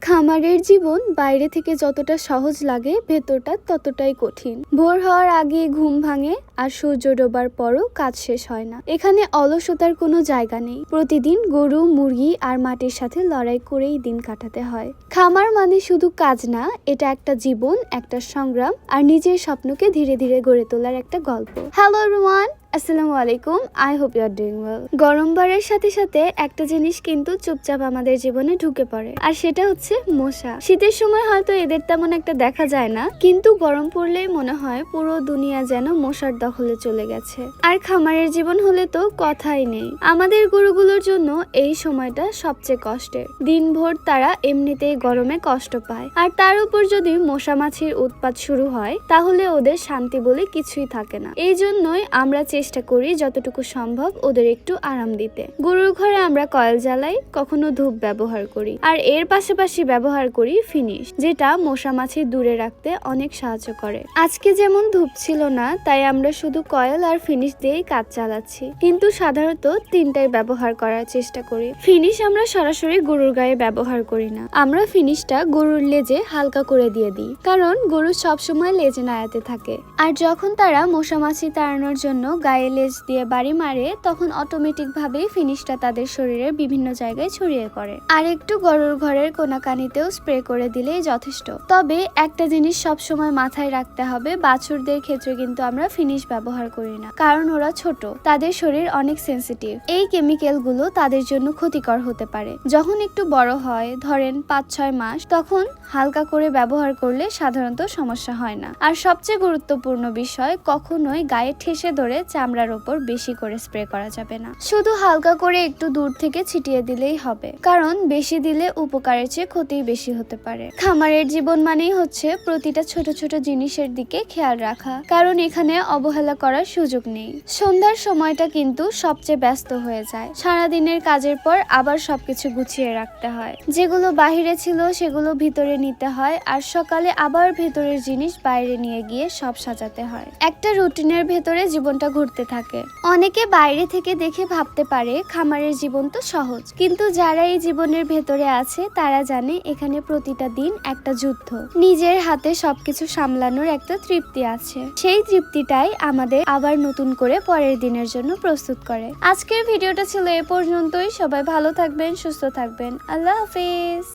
খামারের জীবন বাইরে থেকে যতটা সহজ লাগে ভেতরটা ততটাই কঠিন। ভোর হওয়ার আগে ঘুম ভাঙে আর সূর্য ডোবার পরও কাজ শেষ হয় না। এখানে অলসতার কোনো জায়গা নেই। প্রতিদিন গরু, মুরগি আর মাটির সাথে লড়াই করেই দিন কাটাতে হয়। খামার মানে শুধু কাজ না, এটা একটা জীবন, একটা সংগ্রাম আর নিজের স্বপ্নকে ধীরে ধীরে গড়ে তোলার একটা গল্প। হ্যালো এভরিওয়ান, আসসালামু আলাইকুম। I hope you are doing well. গরম বাড়ার সাথে সাথে একটা জিনিস কিন্তু চুপচাপ আমাদের জীবনে ঢুকে পড়ে, আর সেটা হচ্ছে মশা। শীতের সময় হয়তো এদের তেমন একটা দেখা যায় না, কিন্তু গরম পড়লেই মনে হয় পুরো দুনিয়া যেন মশার দখলে চলে গেছে। আর খামারের জীবন হলে তো কথাই নেই। আমাদের গরুগুলোর জন্য এই সময়টা সবচেয়ে কষ্টের। দিনভর তারা এমনিতেই গরমে কষ্ট পায়, আর তার উপর যদি মশা মাছির উৎপাত শুরু হয় তাহলে ওদের শান্তি বলে কিছুই থাকে না। এই জন্যই আমরা চেষ্টা করি যতটুকু সম্ভব ওদের একটু আরাম দিতে। গরুর ঘরে আমরা কয়েল জ্বালাই, কখনো ধূপ ব্যবহার করি, আর এর পাশাপাশি ব্যবহার করি ফিনিশ, যেটা মশা মাছি দূরে রাখতে অনেক সাহায্য করে। আজকে যেমন ধূপ ছিল না, তাই আমরা শুধু কয়েল আর ফিনিশ দিয়েই কাজ চালাচ্ছি, কিন্তু সাধারণত তিনটাই ব্যবহার করার চেষ্টা করি। ফিনিশ আমরা সরাসরি গরুর গায়ে ব্যবহার করি না, আমরা ফিনিশটা গরুর লেজে হালকা করে দিয়ে দিই, কারণ গরু সবসময় লেজে নাড়াতে থাকে। আর যখন তারা মশা মাছি তাড়ানোর জন্য গায়ে লেজ দিয়ে বাড়ি মারে, তখন অটোমেটিক ভাবেই ফিনিশটা তাদের শরীরের বিভিন্ন জায়গায় ছড়িয়ে পড়ে। আর একটু গরুর ঘরের কোনাকানিতেও স্প্রে করে দিলেই যথেষ্ট। তবে একটা জিনিস সব সময় মাথায় রাখতে হবে, বাছুরদের ক্ষেত্রে কিন্তু আমরা ফিনিশ ব্যবহার করি না, কারণ ওরা ছোট, তাদের শরীর অনেক সেন্সিটিভ। এই কেমিক্যাল গুলো তাদের জন্য ক্ষতিকর হতে পারে। যখন একটু বড় হয়, ধরেন 5-6 মাস, তখন হালকা করে ব্যবহার করলে সাধারণত সমস্যা হয় না। আর সবচেয়ে গুরুত্বপূর্ণ বিষয়, কখনোই গায়ে ঠেসে ধরে চামড়ার ওপর বেশি করে স্প্রে করা যাবে না। শুধু হালকা করে একটু দূর থেকে ছিটিয়ে দিলেই হবে, কারণ বেশি দিলে উপকারের চেয়ে ক্ষতিই বেশি হতে পারে। খামারের জীবন মানেই হচ্ছে প্রতিটা ছোট ছোট জিনিসের দিকে খেয়াল রাখা, কারণ এখানে অবহেলা করার সুযোগ নেই। সন্ধ্যার সময়টা কিন্তু সবচেয়ে ব্যস্ত হয়ে যায়। সারাদিনের কাজের পর আবার সবকিছু গুছিয়ে রাখতে হয়। যেগুলো বাহিরে ছিল সেগুলো ভিতরে নিতে হয়, আর সকালে আবার ভেতরের জিনিস বাইরে নিয়ে গিয়ে সব সাজাতে হয়। একটা রুটিনের ভেতরে জীবনটা ঘুরতে থাকে। অনেকে বাইরে থেকে দেখে ভাবতে পারে খামারের জীবন তো সহজ, কিন্তু যারা এই জীবনের ভেতরে আছে তারা জানে এখানে প্রতিটা দিন একটা যুদ্ধ। নিজের হাতে সবকিছু সামলানোর একটা তৃপ্তি আছে, সেই তৃপ্তিটাই আমাদের আবার নতুন করে পরের দিনের জন্য প্রস্তুত করে। আজকের ভিডিওটা ছিল এ পর্যন্তই। সবাই ভালো থাকবেন, সুস্থ থাকবেন। আল্লাহ হাফেজ।